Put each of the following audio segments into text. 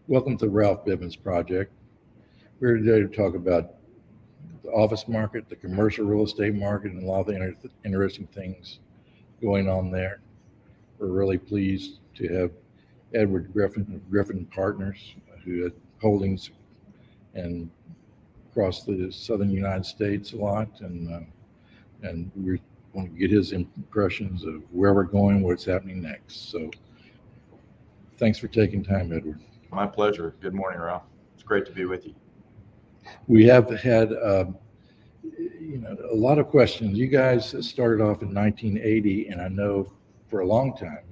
Welcome to Ralph Bivins Project. We're here today to talk about the office market, the commercial real estate market, and a lot of the interesting things going on there. We're really pleased to have Edward Griffin of Griffin Partners, who had holdings and across the southern United States a lot, and we want to get his impressions of where we're going, what's happening next. So, thanks for taking time, Edward. My pleasure. Good morning, Ralph. It's great to be with you. We have had a lot of questions. You guys started off in 1980, and I know for a long time,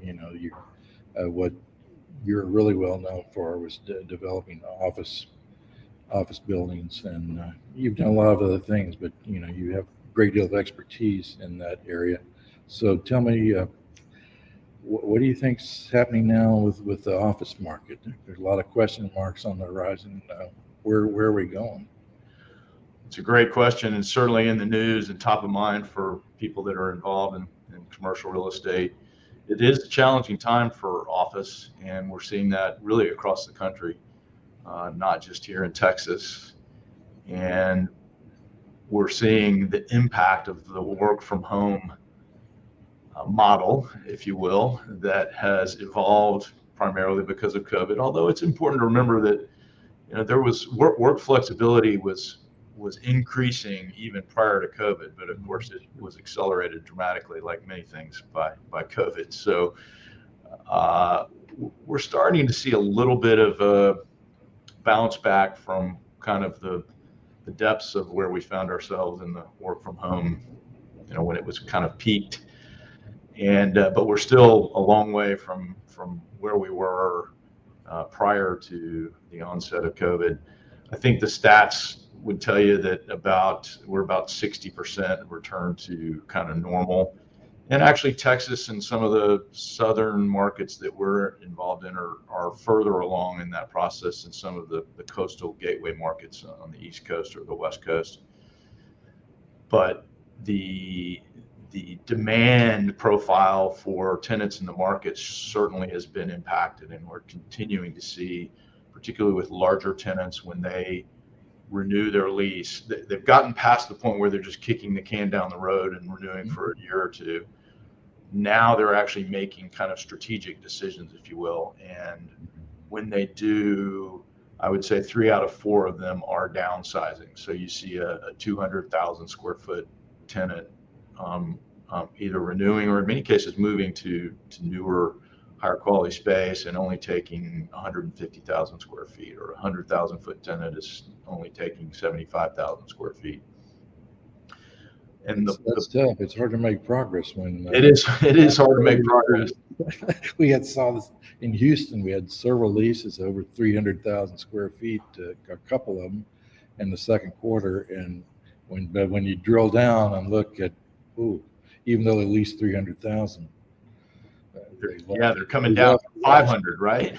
what you're really well known for was developing office buildings, and you've done a lot of other things, but you have a great deal of expertise in that area. So tell me, what do you think's happening now with the office market? There's a lot of question marks on the horizon. Where are we going? It's a great question, and certainly in the news and top of mind for people that are involved in commercial real estate. It is a challenging time for office, and we're seeing that really across the country, not just here in Texas. And we're seeing the impact of the work from home model, if you will, that has evolved primarily because of COVID. Although it's important to remember that there was work flexibility was increasing even prior to COVID, but of course it was accelerated dramatically, like many things, by COVID. So we're starting to see a little bit of a bounce back from kind of the depths of where we found ourselves in the work from home, when it was kind of peaked. And but we're still a long way from where we were prior to the onset of COVID. I think the stats would tell you that we're about 60% return to kind of normal. And actually Texas and some of the southern markets that we're involved in are further along in that process than some of the coastal gateway markets on the East Coast or the West Coast. But the demand profile for tenants in the market certainly has been impacted, and we're continuing to see, particularly with larger tenants, when they renew their lease, they've gotten past the point where they're just kicking the can down the road and renewing for a year or two. Now they're actually making kind of strategic decisions, if you will. And when they do, I would say 3 out of 4 of them are downsizing. So you see a 200,000 square foot tenant either renewing or in many cases moving to newer, higher quality space and only taking 150,000 square feet, or 100,000 foot tenant is only taking 75,000 square feet. And that's tough. It's hard to make progress when it is hard to make progress. We saw this in Houston. We had several leases over 300,000 square feet, a couple of them in the second quarter. And when you drill down and look at, even though they leased 300,000, they're coming down from 500, right?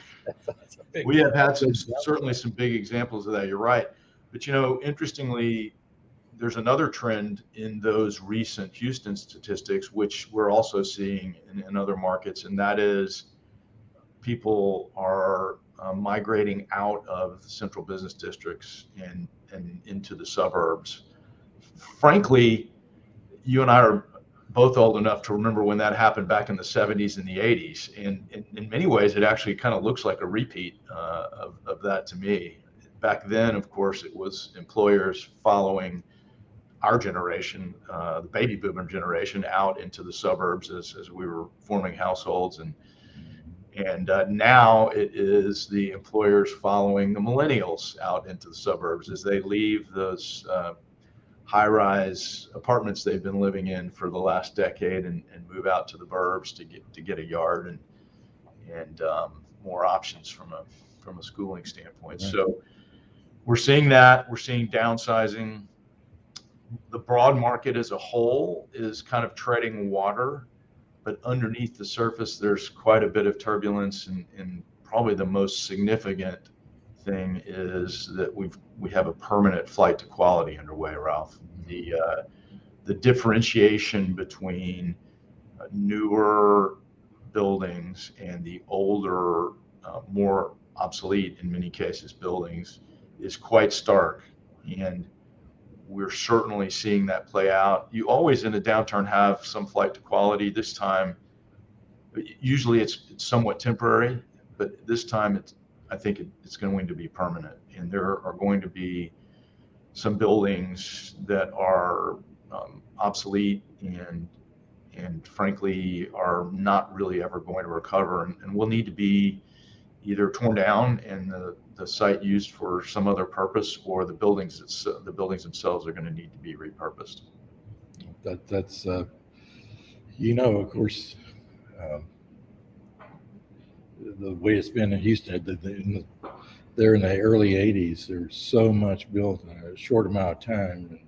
We have had certainly some big examples of that. You're right. But interestingly, there's another trend in those recent Houston statistics, which we're also seeing in other markets, and that is people are migrating out of the central business districts and into the suburbs. Frankly, you and I are both old enough to remember when that happened back in the 70s and the 80s. And in many ways, it actually kind of looks like a repeat of that to me. Back then, of course, it was employers following our generation, the baby boomer generation, out into the suburbs as we were forming households. And now it is the employers following the millennials out into the suburbs as they leave those high-rise apartments they've been living in for the last decade and move out to the burbs to get a yard and more options from a schooling standpoint. Right. So we're seeing that. We're seeing downsizing. The broad market as a whole is kind of treading water, but underneath the surface, there's quite a bit of turbulence, and probably the most significant thing is that we have a permanent flight to quality underway, Ralph. The differentiation between newer buildings and the older, more obsolete in many cases buildings is quite stark. And we're certainly seeing that play out. You always in a downturn have some flight to quality. This time, usually it's somewhat temporary, but this time I think it's going to be permanent. And there are going to be some buildings that are obsolete and frankly are not really ever going to recover, and will need to be either torn down and the site used for some other purpose, or the buildings themselves are going to need to be repurposed. That's of course, the way it's been in Houston, there in the early 80s, there's so much built in a short amount of time, and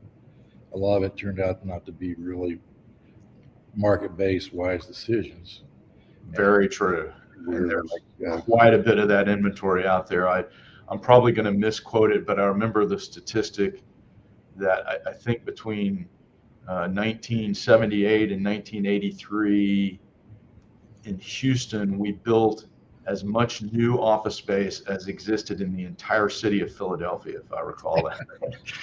a lot of it turned out not to be really market-based wise decisions. Very true. And there's quite a bit of that inventory out there. I'm probably going to misquote it, but I remember the statistic that I think between 1978 and 1983 in Houston, we built as much new office space as existed in the entire city of Philadelphia, if I recall that.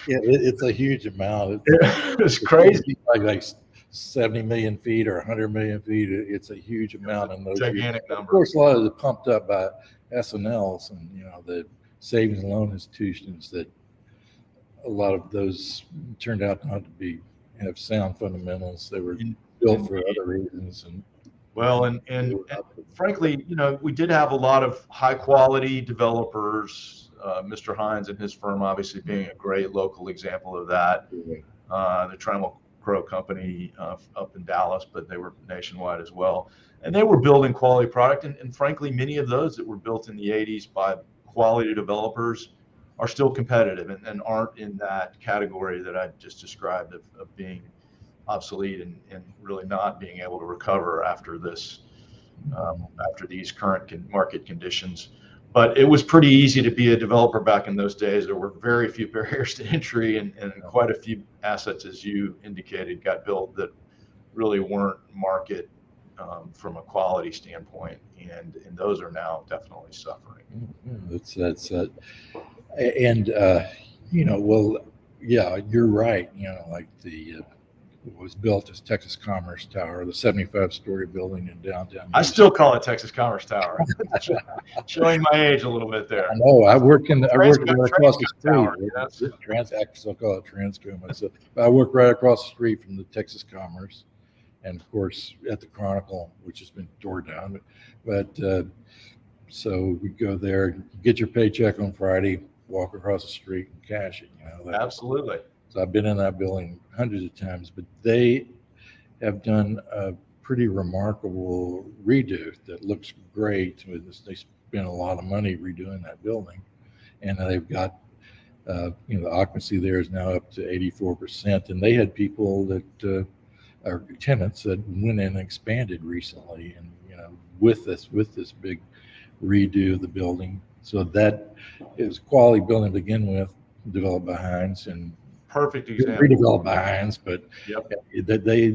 Yeah, it's a huge amount. It's crazy. Like 70 million feet or 100 million feet. It's a huge amount in those gigantic years. number. Of course, a lot of it pumped up by S&Ls and the savings and loan institutions, that a lot of those turned out not to have sound fundamentals. They were built for other reasons. And frankly, we did have a lot of high quality developers, Mr. Hines and his firm obviously being a great local example of that. The Trammell Crow Company up in Dallas, but they were nationwide as well. And they were building quality product. And frankly, many of those that were built in the 80s by quality developers are still competitive and aren't in that category that I just described of being obsolete and really not being able to recover after these current market conditions. But it was pretty easy to be a developer back in those days. There were very few barriers to entry, and quite a few assets, as you indicated, got built that really weren't market from a quality standpoint, and those are now definitely suffering. Yeah, you're right. Like it was built as Texas Commerce Tower, the 75-story building in downtown. I still call it Texas Commerce Tower. Showing my age a little bit there. I know. I work right across the street. Tower, I still call it Transco myself. I work right across the street from the Texas Commerce, and of course at the Chronicle, which has been torn down. But so we go there, get your paycheck on Friday, walk across the street and cash it. Absolutely. So I've been in that building hundreds of times, but they have done a pretty remarkable redo that looks great. They spent a lot of money redoing that building, and they've got the occupancy there is now up to 84%. And they had people that are tenants that went in and expanded recently, and with this big redo of the building. So that is a quality building to begin with, developed by Hines, and perfect example. Redeveloped by Hines, but yep. They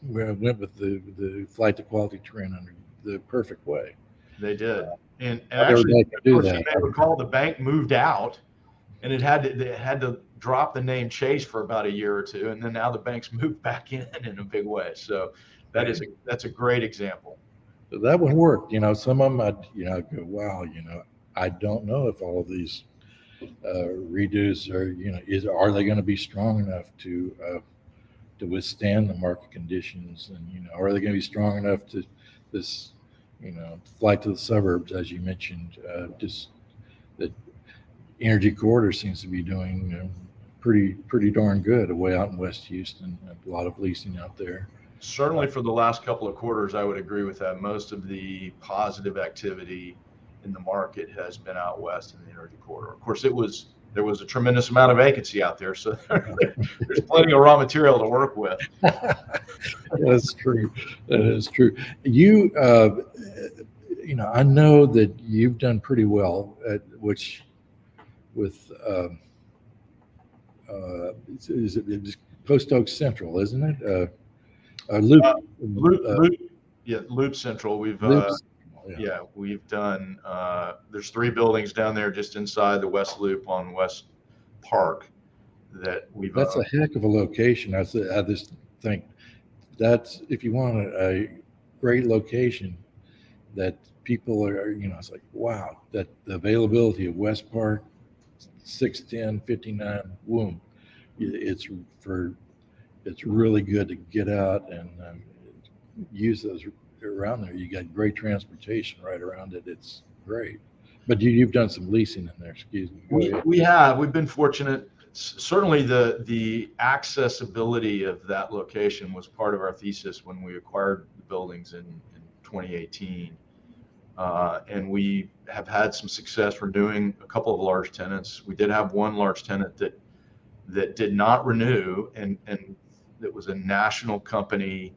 went with the flight to quality trend under the perfect way. They did, and actually, of course, you may recall the bank moved out, and they had to drop the name Chase for about a year or two, and then now the bank's moved back in a big way. So that's a great example. So that one worked. Some of them I go, wow. I don't know if all of these redos are they going to be strong enough to withstand the market conditions, and are they going to be strong enough to this flight to the suburbs, as you mentioned. Just that Energy Corridor seems to be doing pretty darn good away out in West Houston. A lot of leasing out there. Certainly for the last couple of quarters, I would agree with that. Most of the positive activity in the market has been out west in the Energy Corridor. Of course, there was a tremendous amount of vacancy out there, so there's plenty of raw material to work with. That's true. That is true. I know that you've done pretty well at with is it Post Oak Central, isn't it? Loop Loop Central. We've Yeah, we've done, there's 3 buildings down there just inside the West Loop on West Park that we've. That's a heck of a location. I just think that's, if you want a great location that people are, it's like, wow, that the availability of West Park, 610, 59, boom. It's really good to get out and use those around there. You got great transportation right around it. It's great. But you've done some leasing in there. Excuse me. We've been fortunate. Certainly the accessibility of that location was part of our thesis when we acquired the buildings in 2018. And we have had some success renewing a couple of large tenants. We did have one large tenant that did not renew, and it was a national company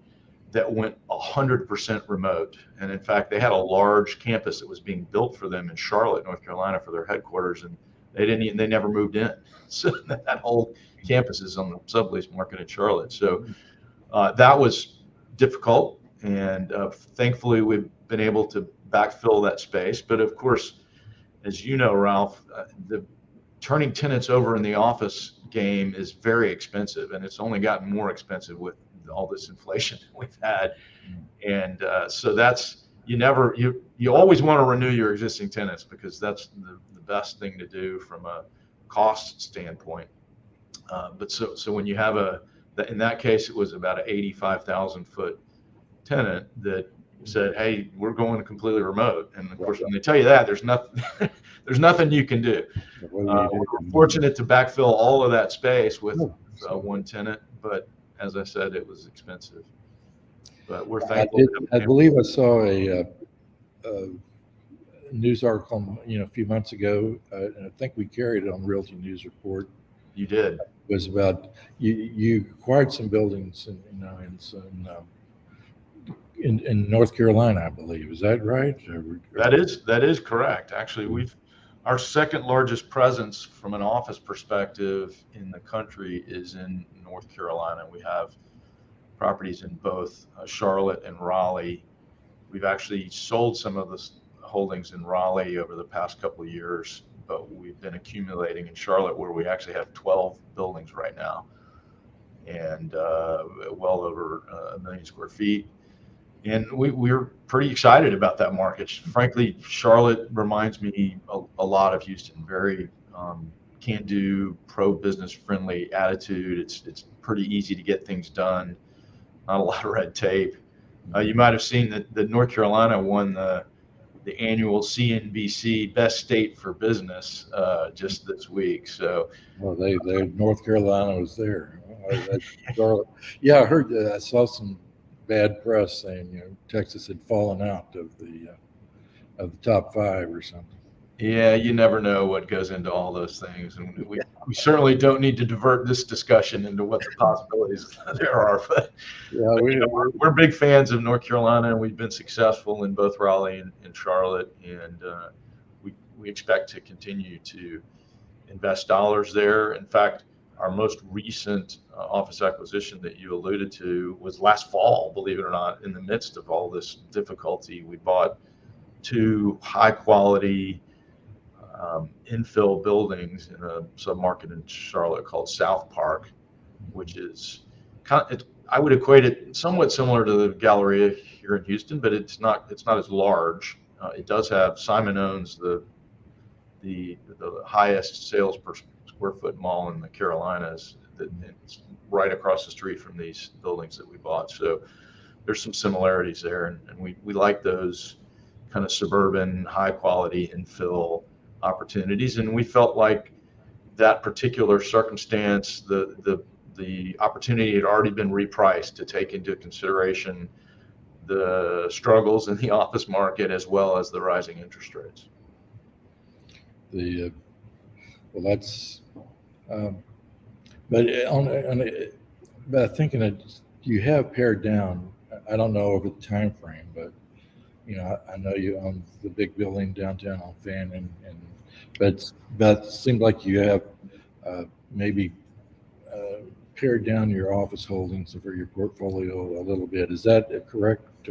that went 100% remote. And in fact, they had a large campus that was being built for them in Charlotte, North Carolina, for their headquarters, and they never moved in. So that whole campus is on the sublease market in Charlotte. So that was difficult, and thankfully we've been able to backfill that space. But of course, as you know, Ralph, the turning tenants over in the office game is very expensive, and it's only gotten more expensive with all this inflation that we've had. And so that's, you always want to renew your existing tenants, because that's the best thing to do from a cost standpoint. But so when you have in that case, it was about an 85,000 foot tenant that said, hey, we're going completely remote. And of course, when they tell you that, there's nothing you can do. We're fortunate to backfill all of that space with one tenant, but as I said, it was expensive. But we're thankful. I believe I saw a news article, a few months ago, and I think we carried it on Realty News Report. You did. It was about you acquired some buildings in North Carolina, I believe. Is that right? That is correct. Actually, our second largest presence from an office perspective in the country is in North Carolina. We have properties in both Charlotte and Raleigh. We've actually sold some of the holdings in Raleigh over the past couple of years, but we've been accumulating in Charlotte, where we actually have 12 buildings right now, and well over 1 million square feet. And we're pretty excited about that market. Frankly, Charlotte reminds me a lot of Houston. Very can-do, pro-business friendly attitude. It's pretty easy to get things done. Not a lot of red tape. You might have seen that North Carolina won the annual CNBC Best State for Business just this week. So, well, North Carolina was there. Charlotte. Yeah, I heard that. I saw some bad press saying Texas had fallen out of the top 5 or something. Yeah, you never know what goes into all those things, and we certainly don't need to divert this discussion into what the possibilities there are. But, we're big fans of North Carolina, and we've been successful in both Raleigh and Charlotte, and we expect to continue to invest dollars there. In fact, our most recent office acquisition that you alluded to was last fall, believe it or not. In the midst of all this difficulty, we bought 2 high quality infill buildings in a submarket in Charlotte called South Park, which is I would equate it somewhat similar to the Galleria here in Houston, but it's not as large. It does have, Simon owns the highest sales per square foot mall in the Carolinas. It's right across the street from these buildings that we bought. So there's some similarities there, and we like those kind of suburban, high quality infill opportunities. And we felt like that particular circumstance, the opportunity had already been repriced to take into consideration the struggles in the office market as well as the rising interest rates. That's but thinking that you have pared down. I don't know over the time frame, but I know you own the big building downtown on Fannin, but it seemed like you have maybe pared down your office holdings for your portfolio a little bit. Is that a correct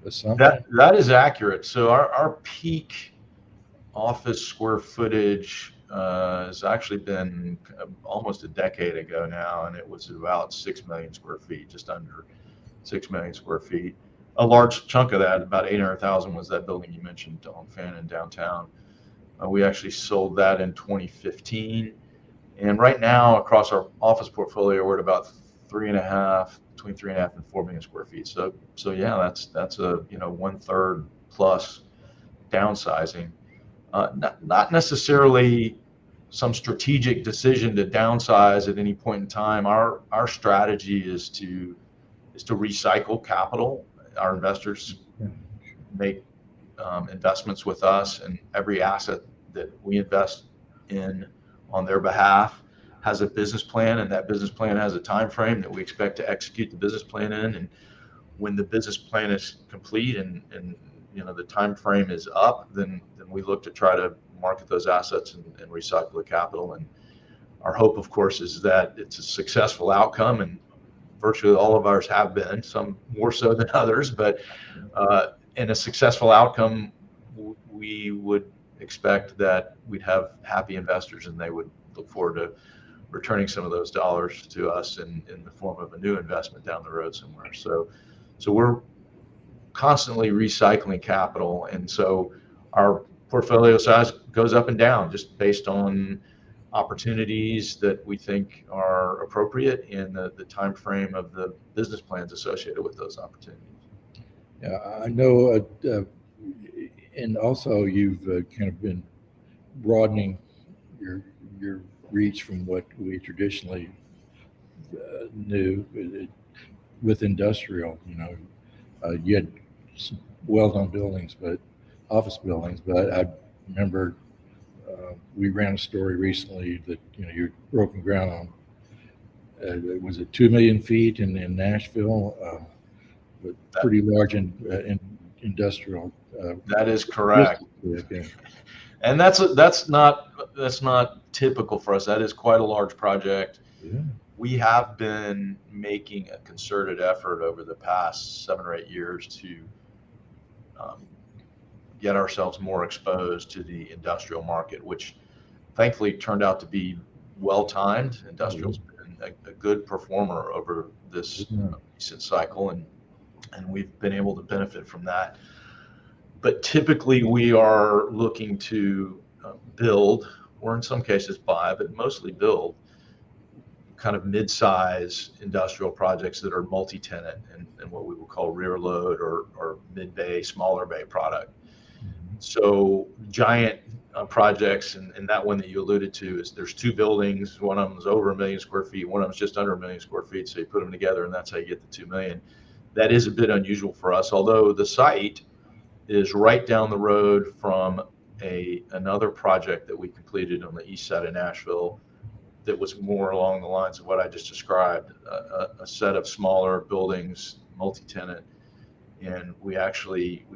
assumption? That is accurate. So our peak office square footage has actually been almost a decade ago now, and it was about 6 million square feet, just under 6 million square feet. A large chunk of that, about 800,000, was that building you mentioned on Fannin downtown. We actually sold that in 2015. And right now, across our office portfolio, we're at about between 3.5 and 4 million square feet. So yeah, that's a 1/3 plus downsizing. Not necessarily some strategic decision to downsize at any point in time. Our strategy is to recycle capital. Our investors make investments with us, and every asset that we invest in on their behalf has a business plan, and that business plan has a time frame that we expect to execute the business plan in. And when the business plan is complete and the time frame is up, then we look to try to market those assets and recycle the capital. And our hope, of course, is that it's a successful outcome, and virtually all of ours have been, some more so than others, but in a successful outcome, we would expect that we'd have happy investors, and they would look forward to returning some of those dollars to us in the form of a new investment down the road somewhere. So we're constantly recycling capital, and so our portfolio size goes up and down just based on opportunities that we think are appropriate in the time frame of the business plans associated with those opportunities. Yeah, I know, and also you've kind of been broadening your reach from what we traditionally knew with industrial. You had some well-known buildings, but office buildings. But I remember we ran a story recently that you're broken ground on. Was it 2 million feet in Nashville? But pretty large in industrial. That is correct. Okay. And that's not typical for us. That is quite a large project. Yeah. We have been making a concerted effort over the past 7 or 8 years to get ourselves more exposed to the industrial market, which thankfully turned out to be well timed. Industrial's been a good performer over this recent cycle, and we've been able to benefit from that. But typically we are looking to build, or in some cases buy, but mostly build kind of mid-size industrial projects that are multi-tenant and what we would call rear load or mid-bay, smaller bay product. So giant projects, and that one that you alluded to, is there's 2 buildings. One of them is over 1 million square feet. One of them is just under 1 million square feet. So you put them together, and that's how you get the 2 million. That is a bit unusual for us, although the site is right down the road from another project that we completed on the east side of Nashville that was more along the lines of what I just described, a set of smaller buildings, multi-tenant. And we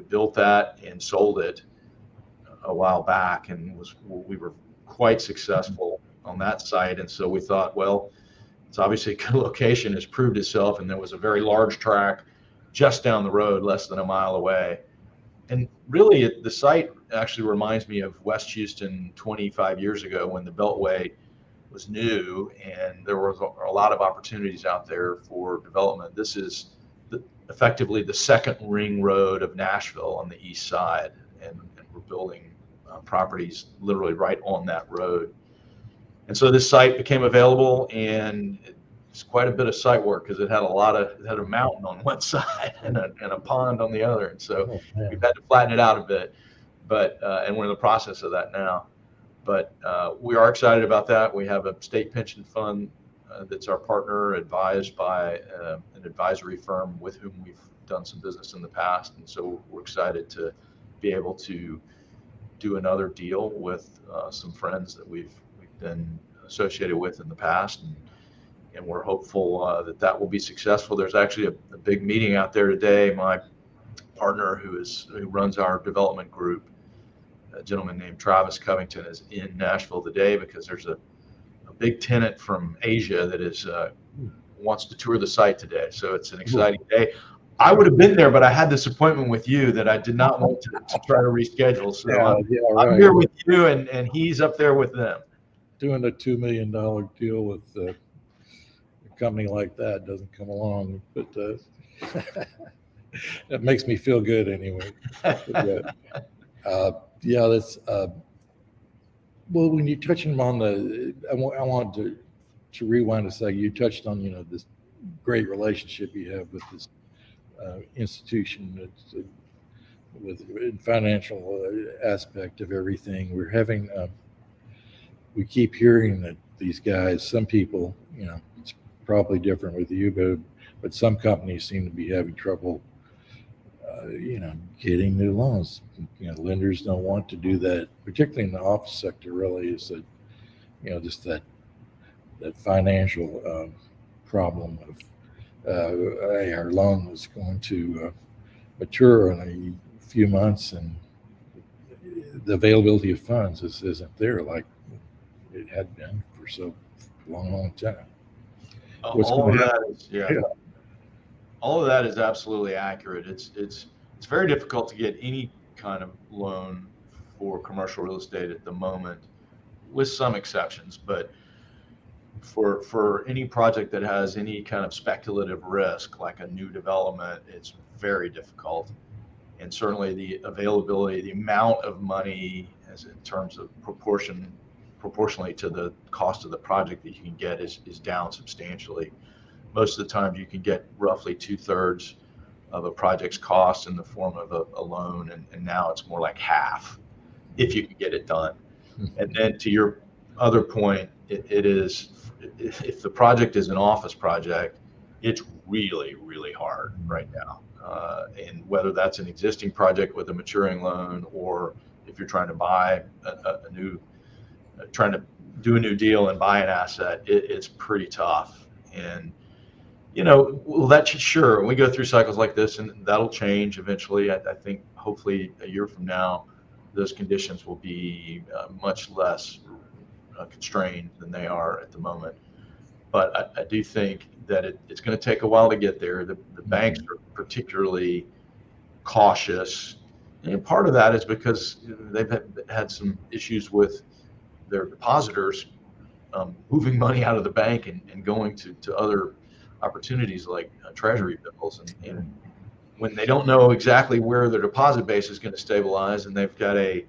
built that and sold it a while back, and we were quite successful on that site. And so we thought, well, it's obviously a good location, has proved itself, and there was a very large tract just down the road, less than a mile away. And really, the site actually reminds me of West Houston 25 years ago when the Beltway was new, and there was a lot of opportunities out there for development. This is effectively the second ring road of Nashville on the east side, and we're building properties literally right on that road. And so this site became available, and it's quite a bit of site work because it had a mountain on one side and a pond on the other, and so we've had to flatten it out a bit. But and we're in the process of that now. But we are excited about that. We have a state pension fund that's our partner, advised by an advisory firm with whom we've done some business in the past, and so we're excited to be able to do another deal with some friends that we've been associated with in the past, and we're hopeful that will be successful. There's actually a big meeting out there today. My partner, who runs our development group, a gentleman named Travis Covington, is in Nashville today because there's a big tenant from Asia that is wants to tour the site today. So it's an exciting day. I would have been there, but I had this appointment with you that I did not want to try to reschedule. So I'm here with you, and he's up there with them. Doing a $2 million deal with a company like that doesn't come along, but that makes me feel good anyway. Yeah, that's well. When you're touching on I want to rewind a second. You touched on this great relationship you have with this institution that's with financial aspect of everything. We're having we keep hearing that these guys, some people, it's probably different with you, but some companies seem to be having trouble, getting new loans. Lenders don't want to do that, particularly in the office sector. Really, is that just that financial problem of hey, our loan is going to mature in a few months, and the availability of funds isn't there like it had been for so long time. All of that is absolutely accurate. It's very difficult to get any kind of loan for commercial real estate at the moment, with some exceptions. But for any project that has any kind of speculative risk, like a new development, it's very difficult. And certainly the availability, the amount of money, as in terms of proportionally to the cost of the project that you can get, is down substantially. Most of the time you can get roughly 2/3 of a project's cost in the form of a loan, and now it's more like half if you can get it done. And then to your other point, it is, if the project is an office project, it's really, really hard right now. And whether that's an existing project with a maturing loan, or if you're trying to buy trying to do a new deal and buy an asset, it's pretty tough. And well, that's sure. When we go through cycles like this, and that'll change eventually. I think hopefully a year from now, those conditions will be much less constrained than they are at the moment. But I do think that it's going to take a while to get there. The banks are particularly cautious, and part of that is because they've had some issues with their depositors moving money out of the bank and going to other opportunities like treasury bills, and when they don't know exactly where their deposit base is going to stabilize, and they've got a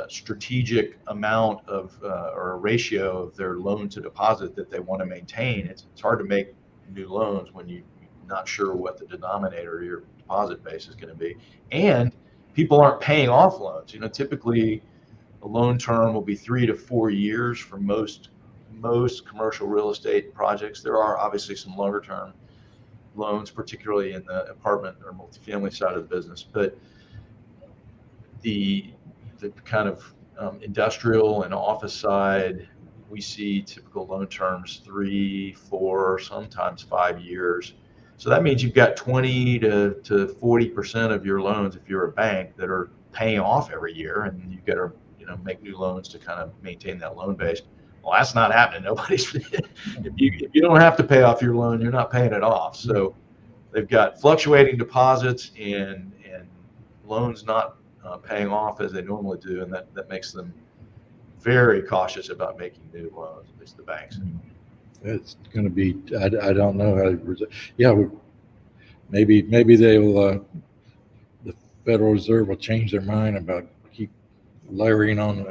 strategic amount of or a ratio of their loan to deposit that they want to maintain, it's hard to make new loans when you're not sure what the denominator of your deposit base is going to be, and people aren't paying off loans. Typically a loan term will be 3 to 4 years for most commercial real estate projects. There are obviously some longer term loans, particularly in the apartment or multifamily side of the business, but the kind of industrial and office side, we see typical loan terms 3, 4, sometimes 5 years. So that means you've got 20 to 40% of your loans, if you're a bank, that are paying off every year, and you've got to make new loans to kind of maintain that loan base. Well, that's not happening. Nobody's if you don't have to pay off your loan, you're not paying it off. So they've got fluctuating deposits and loans not paying off as they normally do, and that makes them very cautious about making new loans, at least the banks. It's going to be, I don't know how, maybe they will, the Federal Reserve will change their mind about keep layering on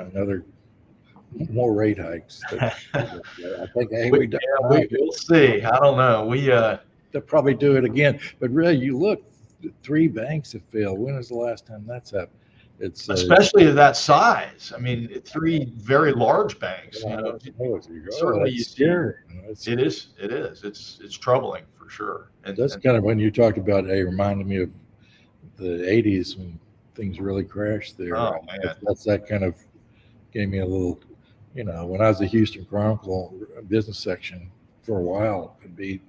more rate hikes. I think, hey, we'll see. I don't know. They'll probably do it again. But really, you look, 3 banks have failed. When was the last time that's happened? It's especially of that size. I mean, 3 very large banks. Certainly, you see. It is. It's troubling for sure. And that's kind of when you talked about. It reminded me of the '80s when things really crashed there. Oh man, that's that kind of gave me a little. When I was a Houston Chronicle business section for a while, it'd be,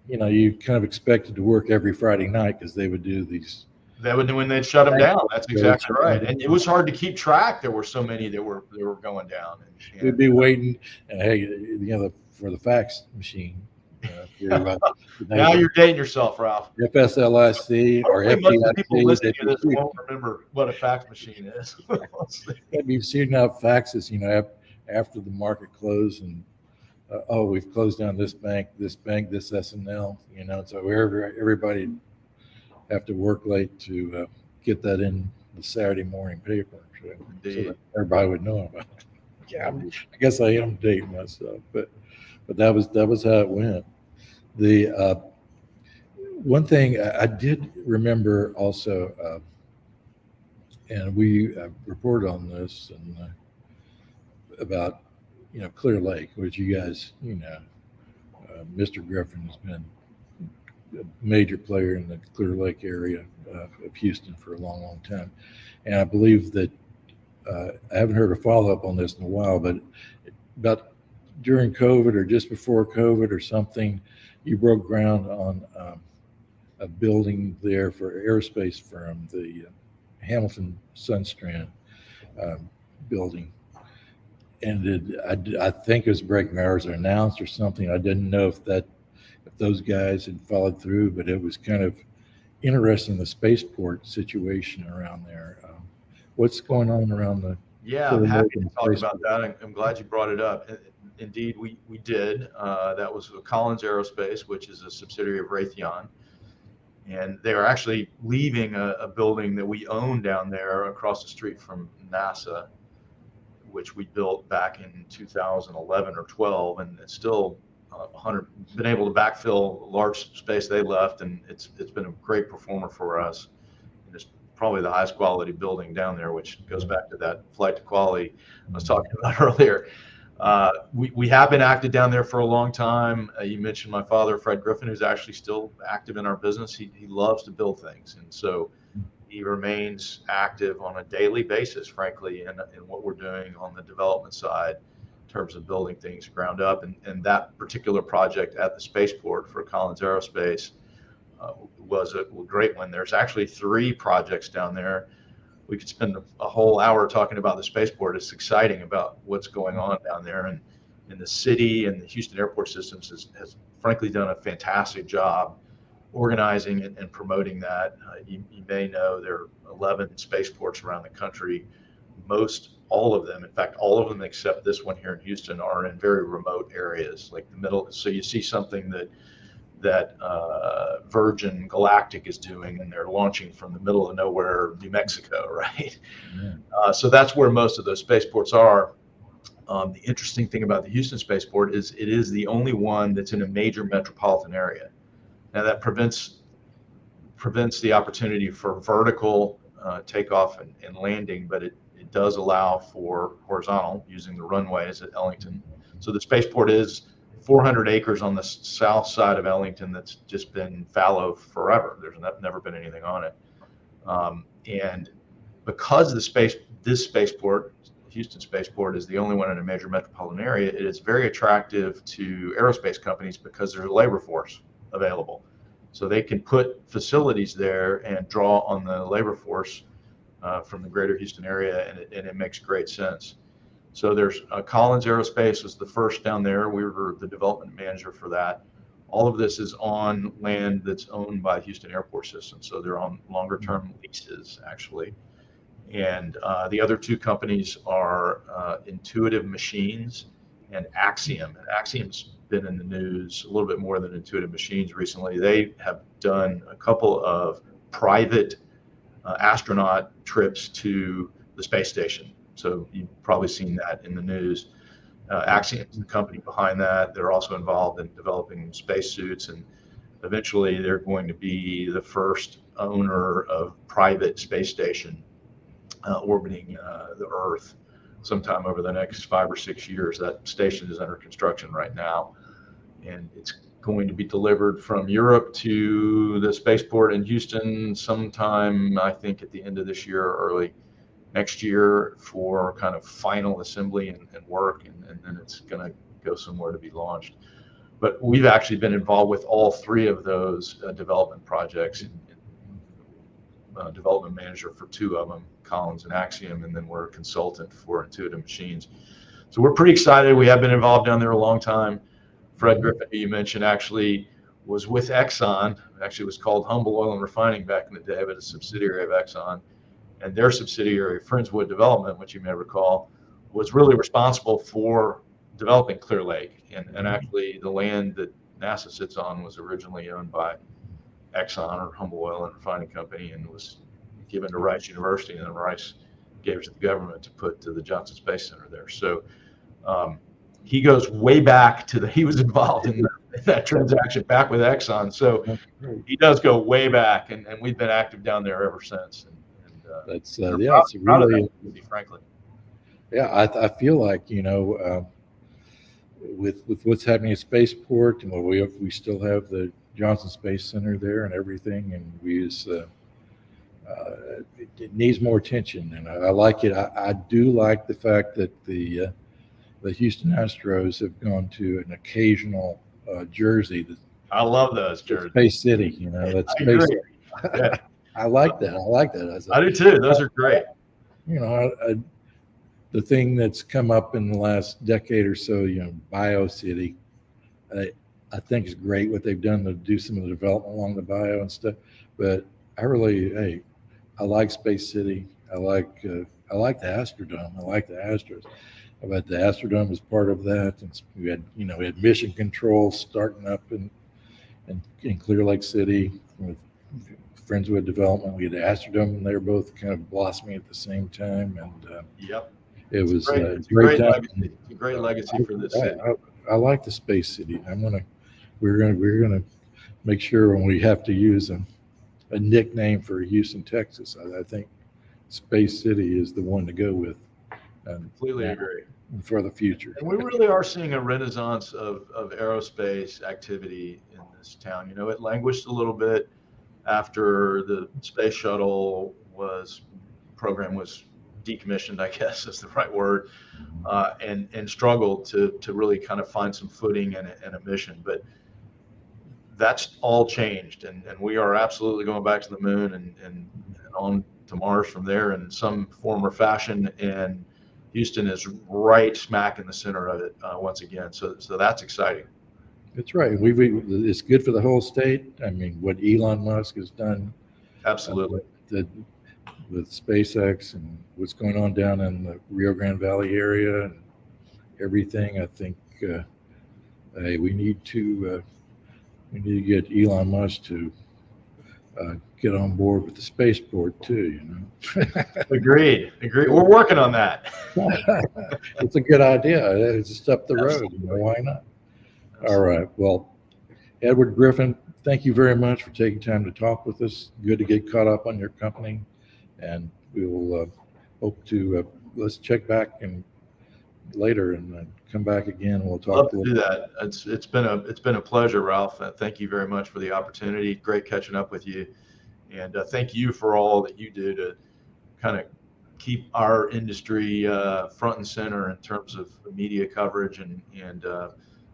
you kind of expected to work every Friday night because they would do these. That would when they'd shut them down. That's exactly right. And it was hard to keep track. There were so many that were going down. We'd be waiting, and hey, the for the fax machine. For, Now you're dating yourself, Ralph. FSLIC or Hopefully most of the people FDIC. listening to this won't remember what a fax machine is. They'd be shooting out faxes, after the market closed, and we've closed down this bank, this SNL, so everybody have to work late to get that in the Saturday morning paper, so that everybody would know about it. Yeah, I guess I am dating myself, but that was how it went. The one thing I did remember also, and we reported on this and about Clear Lake, which you guys Mr. Griffin has been a major player in the Clear Lake area of Houston for a long time, and I believe that I haven't heard a follow-up on this in a while, but about during COVID or just before COVID or something, you broke ground on a building there for aerospace firm, the Hamilton Sunstrand building. And I think it was breaking hours are announced or something. I didn't know if those guys had followed through, but it was kind of interesting, the spaceport situation around there. What's going on around the? Yeah, I'm happy to talk about that. I'm glad you brought it up. Indeed, we did. That was Collins Aerospace, which is a subsidiary of Raytheon. And they are actually leaving a building that we own down there across the street from NASA, which we built back in 2011 or 12, and it's still been able to backfill large space they left, and it's been a great performer for us. And it's probably the highest quality building down there, which goes back to that flight to quality I was talking about earlier. We have been active down there for a long time. You mentioned my father, Fred Griffin, who's actually still active in our business. He loves to build things, and so he remains active on a daily basis, frankly, in what we're doing on the development side in terms of building things ground up. And that particular project at the Spaceport for Collins Aerospace was a great one. There's actually 3 projects down there. We could spend a whole hour talking about the Spaceport. It's exciting about what's going on down there. And the city and the Houston Airport Systems has frankly done a fantastic job organizing and promoting that. You may know there are 11 spaceports around the country. All of them, in fact, all of them except this one here in Houston, are in very remote areas, like the middle. So you see something that Virgin Galactic is doing, and they're launching from the middle of nowhere, New Mexico, right? Yeah. So that's where most of those spaceports are. The interesting thing about the Houston Spaceport is it is the only one that's in a major metropolitan area. Now that prevents the opportunity for vertical takeoff and landing, but it does allow for horizontal using the runways at Ellington. So the spaceport is 400 acres on the south side of Ellington that's just been fallow forever. There's never been anything on it. And because this spaceport, Houston Spaceport, is the only one in a major metropolitan area, it is very attractive to aerospace companies because there's a labor force available. So they can put facilities there and draw on the labor force from the greater Houston area, and it makes great sense. So there's Collins Aerospace was the first down there. We were the development manager for that. All of this is on land that's owned by Houston Airport Systems. So they're on longer term leases, actually. And the other 2 companies are Intuitive Machines and Axiom. And Axiom's been in the news a little bit more than Intuitive Machines recently. They have done a couple of private astronaut trips to the space station. So you've probably seen that in the news. Axiom is the company behind that. They're also involved in developing spacesuits, and eventually they're going to be the first owner of private space station orbiting the Earth sometime over the next 5 or 6 years. That station is under construction right now, and it's going to be delivered from Europe to the spaceport in Houston sometime, I think, at the end of this year or early next year for kind of final assembly and work, and then it's going to go somewhere to be launched. But we've actually been involved with all 3 of those development projects, development manager for 2 of them, Collins and Axiom, and then we're a consultant for Intuitive Machines. So we're pretty excited. We have been involved down there a long time. Fred Griffin, who you mentioned, actually was with Exxon. Actually, it was called Humble Oil and Refining back in the day, but a subsidiary of Exxon. And their subsidiary, Friendswood Development, which you may recall, was really responsible for developing Clear Lake. And actually, the land that NASA sits on was originally owned by Exxon, or Humble Oil and Refining Company, and was given to Rice University, and then Rice gave it to the government to put to the Johnson Space Center there. So he goes way back to he was involved in that transaction back with Exxon. So he does go way back, and we've been active down there ever since. And that's yeah, it's really, frankly. Yeah, I feel like, with what's happening at Spaceport, and we still have the Johnson Space Center there and everything, and it needs more attention, and I like it. I do like the fact that the Houston Astros have gone to an occasional jersey. I love those jerseys. Space City, that's Space City. Yeah. I like that. I do too. Those are great. The thing that's come up in the last decade or so, Bio City, I think is great what they've done to do some of the development along the bio and stuff. But I like Space City. I like the Astrodome. I like the Astros. But the Astrodome is part of that. And we had mission control starting up in Clear Lake City with Friendswood Development. We had the Astrodome, and they were both kind of blossoming at the same time. And yep. It was a great legacy. It's a great legacy for this city. I like the Space City. We're gonna make sure when we have to use a nickname for Houston, Texas, I think Space City is the one to go with. Completely agree. For the future. And we really are seeing a renaissance of aerospace activity in this town. It languished a little bit after the space shuttle program was decommissioned, I guess is the right word, and struggled to really kind of find some footing and a mission. But that's all changed, and we are absolutely going back to the moon and on to Mars from there in some form or fashion. And Houston is right smack in the center of it once again. So that's exciting. That's right. It's good for the whole state. I mean, what Elon Musk has done. Absolutely. With SpaceX and what's going on down in the Rio Grande Valley area and everything, I think we need to get Elon Musk to get on board with the Spaceport too. Agreed. We're working on that. It's a good idea. It's just up the road. Why not? Absolutely. All right. Well, Edward Griffin, thank you very much for taking time to talk with us. Good to get caught up on your company. And we will hope to let's check back and later and come back again. We'll talk. Love to do that. It's been a pleasure, Ralph. Thank you very much for the opportunity. Great catching up with you, and thank you for all that you do to kind of keep our industry front and center in terms of media coverage and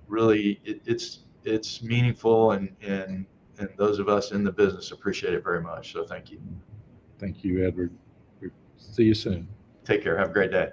really it's meaningful and those of us in the business appreciate it very much. So thank you. Thank you, Edward. See you soon. Take care. Have a great day.